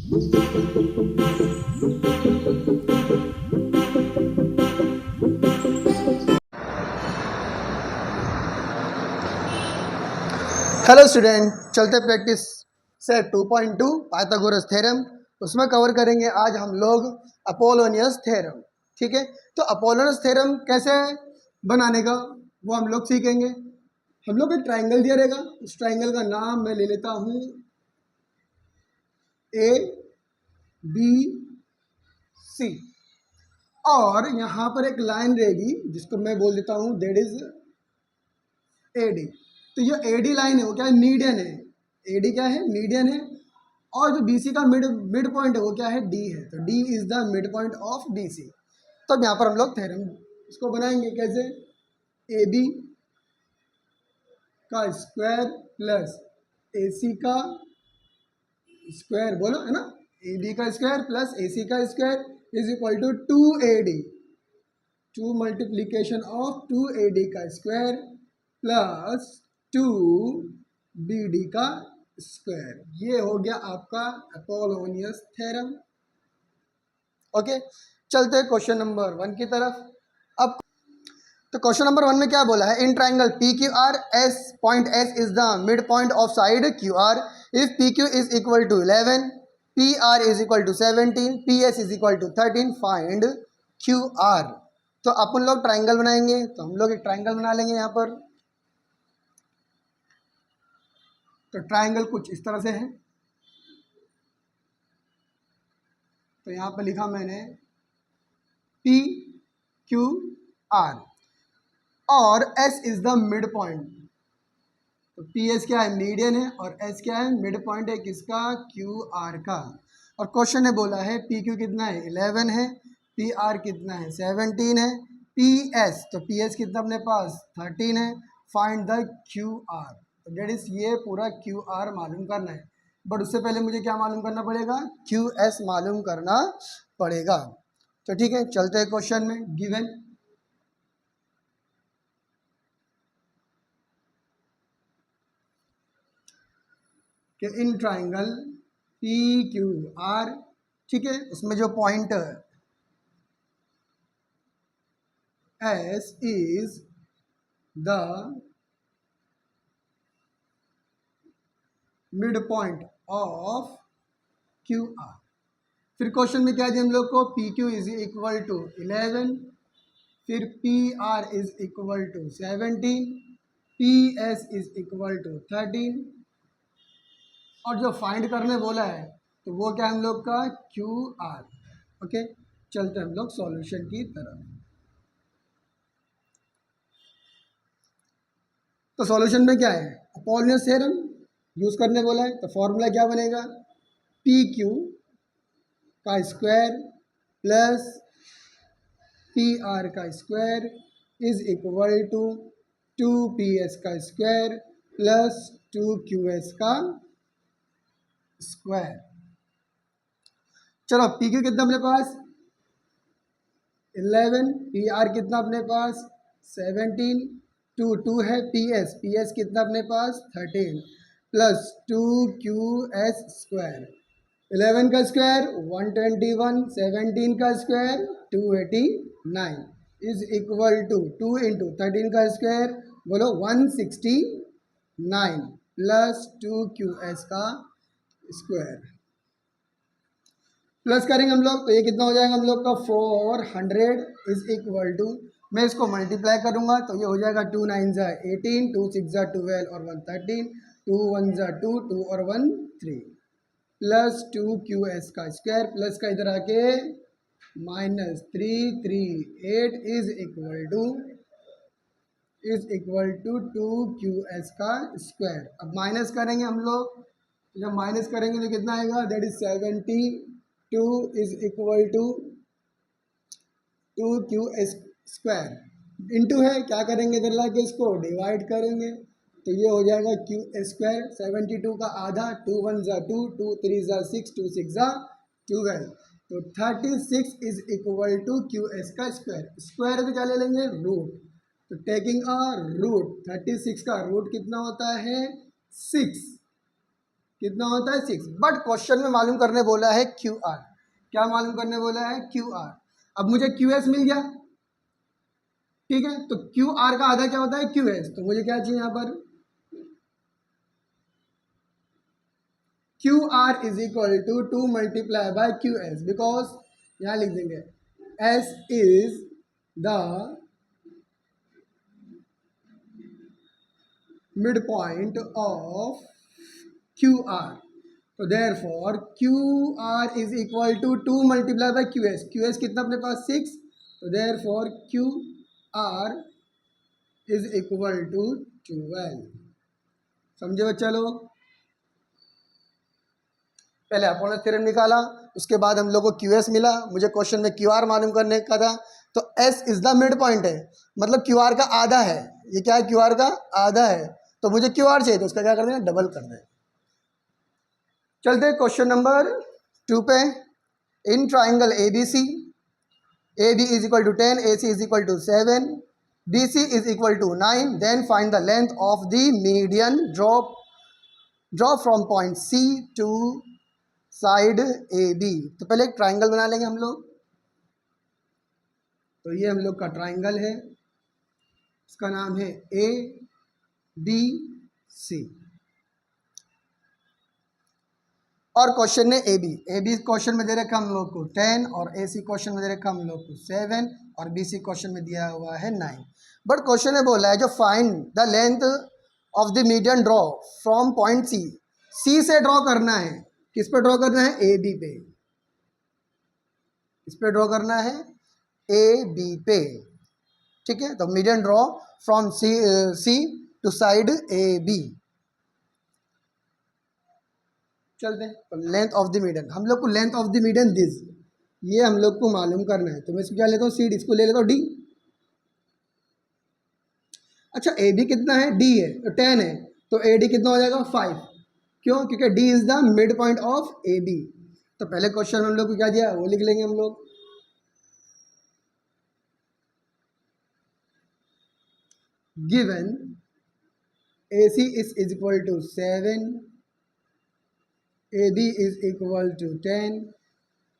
Hello student, चलते practice से 2.2 Pythagoras theorem. उसमें कवर करेंगे आज हम लोग अपोलोनियस थ्योरम। ठीक है, तो अपोलोनियस थ्योरम कैसे बनाने का वो हम लोग सीखेंगे। हम लोग एक ट्राइंगल दिया रहेगा, उस ट्राइंगल का नाम मैं ले लेता हूँ ए बी सी, और यहाँ पर एक लाइन रहेगी जिसको मैं बोल देता हूँ दैट इज ए डी। तो ये एडी लाइन है वो क्या है, मीडियन है। एडी क्या है, मीडियन है। और जो बीसी का मिड पॉइंट है वो क्या है, डी है। तो D is the mid point of BC. तो अब यहाँ पर हम लोग थ्योरम इसको बनाएंगे कैसे, ए बी का स्क्वायर प्लस ए सी का स्क्वायर, बोलो है ना, ए बी का स्क्वायर प्लस ए सी का square is equal to 2AD, 2 multiplication of 2AD का स्क्वायर प्लस 2BD का स्क्वायर। ये हो गया आपका अपोलोनियस थ्योरम। ओके, चलते हैं क्वेश्चन नंबर 1 की तरफ। अब तो क्वेश्चन नंबर 1 में क्या बोला है, in triangle P Q R S point S is the mid point of side Q R if P Q is equal to 11, P R is equal to 17, P S is equal to 13, find Q R. तो अपन लोग triangle बनाएंगे, तो हम लोग एक triangle बना लेंगे यहाँ पर। तो ट्राइंगल कुछ इस तरह से है। तो यहाँ पर लिखा मैंने पी क्यू आर और S is the mid point. तो पी एस क्या है, मीडियन है, और एस क्या है, मिड पॉइंट है किसका, क्यू आर का। और क्वेश्चन ने बोला है पी क्यू कितना है, 11 है, पी आर कितना है, 17 है, पी एस, तो पी एस कितना अपने पास 13 है, फाइंड द क्यू आर। तो डेट इज ये पूरा क्यू आर मालूम करना है, बट उससे पहले मुझे क्या मालूम करना पड़ेगा, क्यू एस मालूम करना पड़ेगा। तो ठीक है, चलते हैं क्वेश्चन में। गिवन कि in triangle P Q R, ठीक है, उसमें जो point S is the mid point of Q R. फिर क्वेश्चन में क्या दिया हम लोग को, P Q is equal to 11, फिर P R is equal to 17, P S is equal to 13, और जो फाइंड करने बोला है तो वो क्या हम लोग का, क्यू आर। ओके, चलते हम लोग सॉल्यूशन की तरफ। तो सॉल्यूशन में क्या है, अपोलोनियस थ्योरम यूज करने बोला है। तो फॉर्मूला क्या बनेगा, पी क्यू का स्क्वायर प्लस पी आर का square is equal to 2PS का स्क्वायर प्लस 2QS का स्क्वायर। चलो पी क्यू कितना अपने पास 11, पी आर कितना अपने पास 17, 2 है, पी एस कितना अपने पास 13 प्लस 2QS स्क्वायर। 11 का स्क्वायर 121, 17 का square 289 is equal to 2 into 13 का स्क्वायर, बोलो 169 प्लस 2QS का स्क्वायर। प्लस करेंगे हम लोग तो ये कितना हो जाएगा हम लोग का 400 इज इक्वल टू, मैं इसको मल्टीप्लाई करूंगा तो ये हो जाएगा 2 9 ज़ा 18, 2 6 ज़ा 12 और 1 13, 2 1 ज़ा 2, 2 और 1 3 प्लस 2QS का स्क्वायर, प्लस का इधर आके minus 338 is equal to 2QS का स्क्वायर। अब माइनस करेंगे हम लोग, जब माइनस करेंगे तो कितना आएगा, that is 72 is equal to 2QS square. Into है, क्या करेंगे इधर ला के इसको डिवाइड करेंगे तो ये हो जाएगा क्यू स्क्वायर। 72 का आधा 2 1 ज़ा 2, 2 3 ज़ा 6, 2 6 ज़ा 12, तो 36 इज इक्वल टू QS का स्क्वायर। स्क्वायर भी क्या ले लेंगे, रूट। तो टेकिंग अ रूट 36 का रूट कितना होता है 6, कितना होता है 6, बट क्वेश्चन में मालूम करने बोला है क्यू आर। क्या मालूम करने बोला है? Q R. अब मुझे क्यू एस मिल गया, ठीक है, तो क्यू आर का आधा क्या होता है? Q S. तो मुझे क्या चाहिए यहाँ पर? Q R is equal to 2 multiply by Q S, because यहाँ लिख देंगे S is the mid point of Q R. तो therefore Q R is equal to 2 multiply by Q S. Q S कितना अपने पास? 6। तो therefore Q R is equal to 12। समझे बच्चा लोग? पहले अपोलोनस थ्योरम निकाला, उसके बाद हम लोग को क्यू एस मिला, मुझे क्वेश्चन में क्यू आर मालूम करने का था। तो S is the mid point है, मतलब क्यू आर का आधा है। ये क्या है? क्यू आर का आधा है। तो मुझे क्यू आर चाहिए, तो उसका क्या कर देना? डबल कर दें। चलते क्वेश्चन नंबर 2 पे। In triangle A B C, A B is equal to 10, A C is equal to 7, B C is equal to 9, then find the length of the median draw from point C to side A B. तो पहले एक triangle बना लेंगे हम लोग। तो ये हम लोग का ट्राइंगल है, इसका नाम है ए बी सी, और क्वेश्चन है ए बी क्वेश्चन में दे रखा हम लोग को 10, और ए सी क्वेश्चन में दे रखा हम लोग को 7, और बी सी क्वेश्चन में दिया हुआ है 9। बट क्वेश्चन में बोला है जो find the length of the median draw from point C. C से ड्रॉ करना है, किस पे ड्रॉ करना है? ए बी पे। किस पे ड्रॉ करना है? ए बी पे, ठीक है। तो median draw from C to side A B. चलते हैं, तो लेंथ ऑफ द मीडियन, हम लोग को length of the median this, ये हम लोग को मालूम करना है। तो मैं इसको क्या लेता हूँ? सी, इसको ले लेता हूँ डी। अच्छा, ए डी कितना है? डी है, तो 10 है, तो ए डी कितना हो जाएगा? 5। क्यों? क्योंकि D is the mid point of A B. तो पहले क्वेश्चन में हम लोग को क्या दिया वो लिख लेंगे हम लोग। Given A C is equal to 7, A B is equal to 10,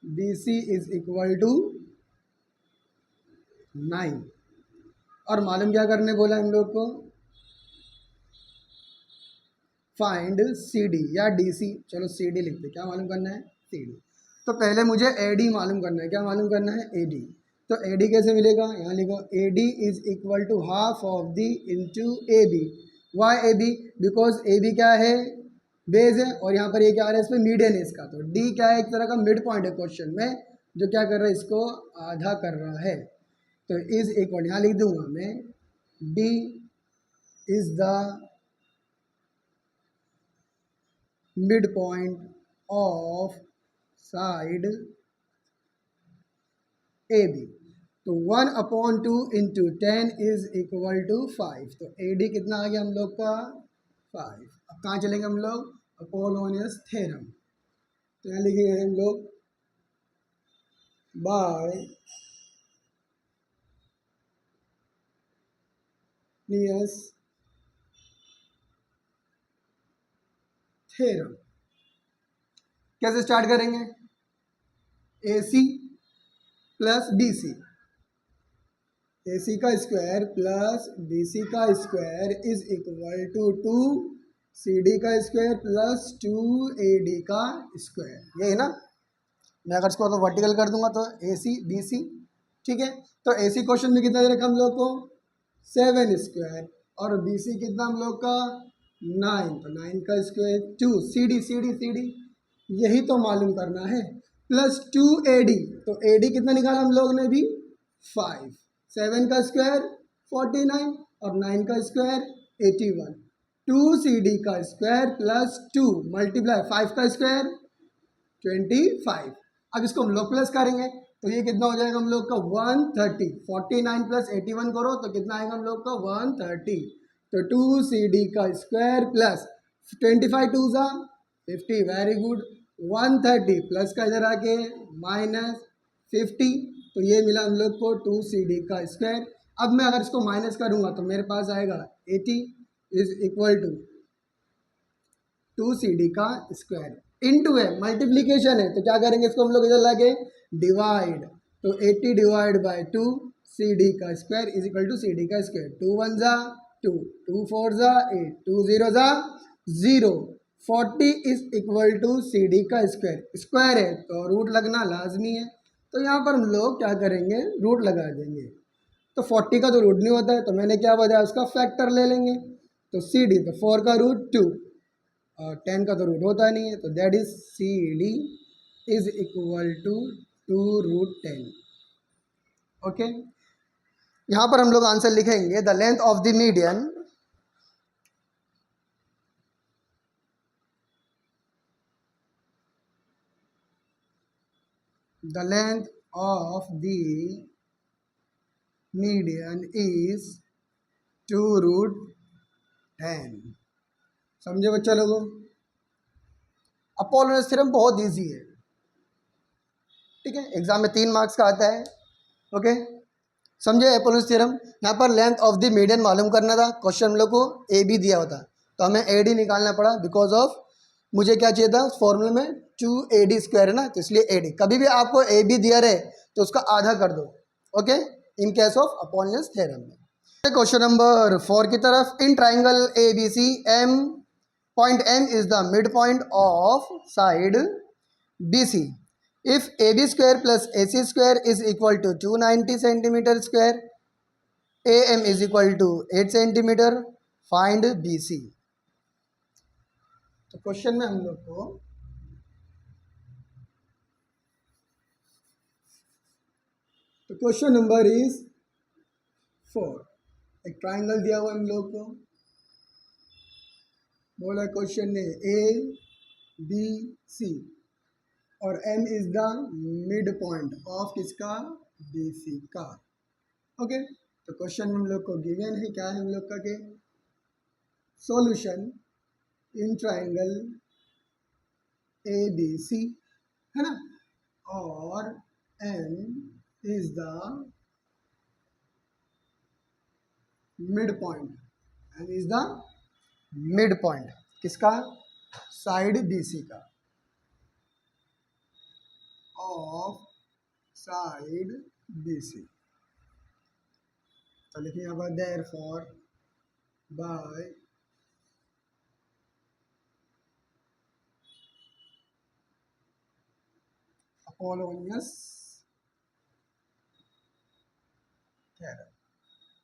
B C is equal to 9, और मालूम क्या करने बोला हम लोग को? फाइंड सी डी या डी सी। चलो सी डी लिखते, क्या मालूम करना है? C D. तो पहले मुझे ए डी मालूम करना है। क्या मालूम करना है? A D. तो ए डी कैसे मिलेगा? यहाँ लिखो A D is equal to half of the into A B. Why A B? Because A B क्या है? बेस है, और यहाँ पर ये क्या आ रहा है? इस पर मीडियन है इसका। तो डी क्या है? एक तरह का मिड पॉइंट है क्वेश्चन में, जो क्या कर रहा है? इसको आधा कर रहा है। तो इज इक्वल, यहाँ लिख दूंगा मैं, D is the mid point of side A B. तो 1/2 इंटू 10 इज इक्वल टू 5। तो ए डी कितना आ गया हम लोग का? 5। अब कहाँ चलेंगे हम लोग? Apollonius theorem. तो यहाँ लिखेंगे हम लोग बाय नियस थ्योरम। कैसे स्टार्ट करेंगे? ए सी प्लस बी सी, ए सी का स्क्वायर प्लस बी सी का square is equal to 2 C D का स्क्वायर प्लस 2 ए डी का स्क्वायर। ये है ना? मैं अगर इसको तो वर्टिकल कर दूंगा तो ए सी बी सी, ठीक है। तो ए सी क्वेश्चन में कितना दे रखा हम लोग को? 7 स्क्वायर, और बी सी कितना हम लोग का? 9। तो 9 का square 2 C D, C D, C D, यही तो मालूम करना है। प्लस 2 ए डी, तो ए डी कितना निकाला हम लोग ने भी? 5। 7 का स्क्वायर 49, और 9 का स्क्वायर 81। 2 सी डी का स्क्वायर प्लस 2 मल्टीप्लाई 5 का स्क्वायर 25। अब इसको हम लोग प्लस करेंगे, तो ये कितना हो जाएगा हम लोग का? 130। 49 प्लस 81 करो तो कितना आएगा हम लोग का? 130। तो 2 सी डी का स्क्वायर प्लस 25 2 ज़ा 50, वेरी गुड। 130 प्लस का इधर आके माइनस 50, तो ये मिला हम लोग को 2 सी डी का स्क्वायर। अब मैं अगर इसको माइनस करूँगा तो मेरे पास आएगा 80 इज इक्वल टू 2CD का स्क्वायर इनटू है, मल्टीप्लीकेशन है, तो क्या करेंगे इसको हम लोग इधर लाके डिवाइड, तो 80 डिवाइड बाय 2 CD का square is equal to CD का स्क्वायर। 2 1 जा 2, 2 4 जा 8, 2 0 जा 0, 40 इज इक्वल टू CD का स्क्वायर। स्क्वायर है तो रूट लगना लाजमी है, तो यहाँ पर हम लोग क्या करेंगे, रूट लगा देंगे। तो 40 का तो रूट नहीं होता है, तो मैंने क्या बताया, उसका फैक्टर ले लेंगे। तो CD, तो 4 का रूट 2 और 10 का तो रूट होता नहीं है, तो that is CD is equal to 2 root 10। Okay, यहाँ पर हम लोग आंसर लिखेंगे the length of the median is 2 root 10। समझे बच्चा लोगों? अपोलोनस थ्योरम बहुत इजी है, ठीक है, एग्जाम में 3 मार्क्स का आता है। ओके, समझे अपोलोनस थ्योरम? यहाँ पर लेंथ ऑफ द मीडियन मालूम करना था, क्वेश्चन हम लोग को ए बी दिया होता, तो हमें AD निकालना पड़ा, बिकॉज ऑफ मुझे क्या चाहिए था उस फॉर्मूले में 2AD स्क्वायर है ना, तो इसलिए AD। कभी भी आपको AB दिया रहे तो उसका आधा कर दो, okay, in case of Apollonius theorem में। क्वेश्चन नंबर 4 की तरफ, in triangle ABC point M is the midpoint of side BC. If AB square plus AC square is equal to 290 centimeter square, AM is equal to 8 centimeter, find BC. तो question में हम लोग को तो question number is 4, एक triangle दिया हुआ हम लोग को, बोला क्वेश्चन ने ABC और M is the mid point of किसका, BC का। ओके, तो क्वेश्चन हम लोग को गिवन है, क्या है हम लोग का के सॉल्यूशन इन ट्राइंगल ABC है ना, और M is the mid point, M is the mid point किसका, साइड BC का, ऑफ साइड BC। तो लिखिए यहाँ पर देयरफॉर बाय अपोलोनियस थ्योरम।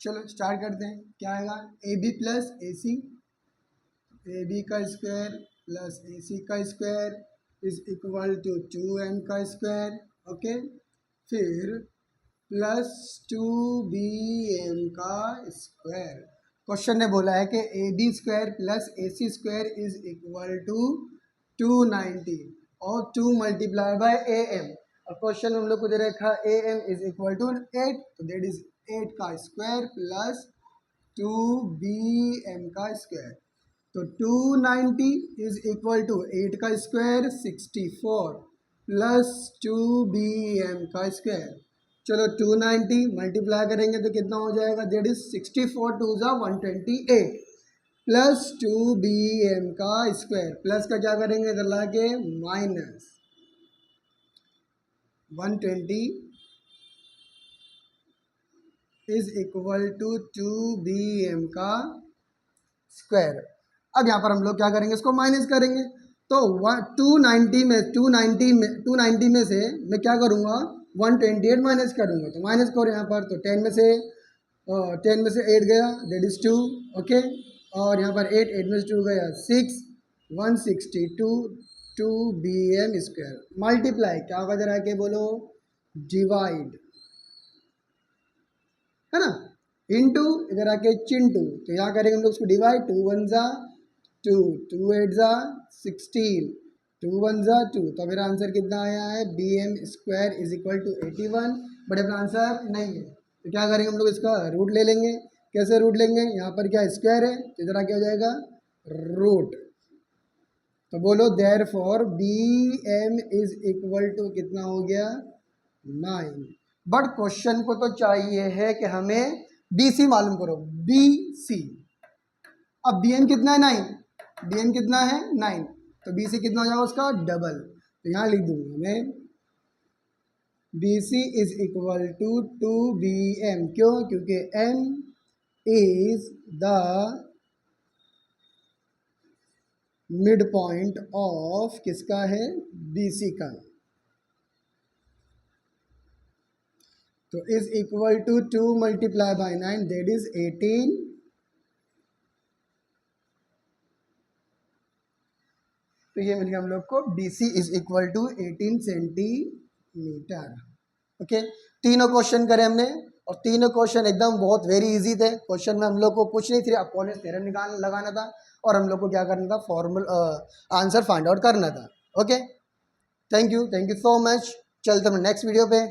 चलो स्टार्ट करते हैं, क्या आएगा, AB प्लस AC, AB का स्क्वायर प्लस AC का square is equal to 2M का स्क्वायर। ओके, फिर प्लस 2BM का स्क्वायर। क्वेश्चन ने बोला है कि AB square plus AC square is equal to 290 और 2 मल्टीप्लाई बाय AM, और क्वेश्चन हम लोग को दे रखा AM इज इक्वल टू 8, तो दैट इज 8 का स्क्वायर प्लस 2BM का स्क्वायर। तो 290 इज इक्वल टू 8 का स्क्वायर 64 प्लस 2BM का स्क्वायर। चलो 290 मल्टीप्लाई करेंगे तो कितना हो जाएगा, दैट इज 64 2 जा 128 प्लस 2BM का स्क्वायर, प्लस का क्या करेंगे इधर ला के minus 120 is equal to 2BM का स्क्वायर। अब यहाँ पर हम लोग क्या करेंगे, इसको माइनस करेंगे, तो 290 में से मैं क्या करूँगा 128 माइनस करूँगा, तो माइनस करो यहाँ पर, तो 10 में से 8 गया दैट इज 2। ओके, और यहाँ पर 8 में से 2 गया 6, 162 2BM स्क्वायर मल्टीप्लाई क्या होगा जरा के बोलो, डिवाइड है ना, इनटू इधर आके चिंटू, तो यहाँ करेंगे हम लोग उसको डिवाइड, 2 1 जा 2, 2 8 जा 16, 2 1 जा 2, तो मेरा आंसर कितना आया है, BM square is equal to 81, but अपना आंसर नहीं है, तो क्या करेंगे हम लोग इसका रूट ले लेंगे। कैसे रूट लेंगे, यहाँ पर क्या स्क्वायर है तो इधर क्या हो जाएगा रूट, तो बोलो therefore BM is equal to कितना हो गया 9। बट क्वेश्चन को तो चाहिए है कि हमें BC मालूम करो, BC। अब BM कितना है 9, DN कितना है 9, तो BC कितना हो जाएगा उसका डबल। तो यहाँ लिख दूंगा मैं BC is equal to 2BM। क्यों? क्योंकि M is the mid point of किसका है? BC का। तो is equal to 2 multiply by 9 that is 18। तो ये मिल गया हम लोग को BC is equal to 18 centimetre. Okay, तीनों क्वेश्चन करे हमने और तीनों क्वेश्चन एकदम बहुत वेरी इजी थे। क्वेश्चन में हम लोग को कुछ नहीं थी, अपोलोस थ्योरम लगाना था और हम लोग को क्या करना था? फॉर्मल आंसर फाइंड आउट करना था। Okay, thank you so much. चलते हैं नेक्स्ट वीडियो पे।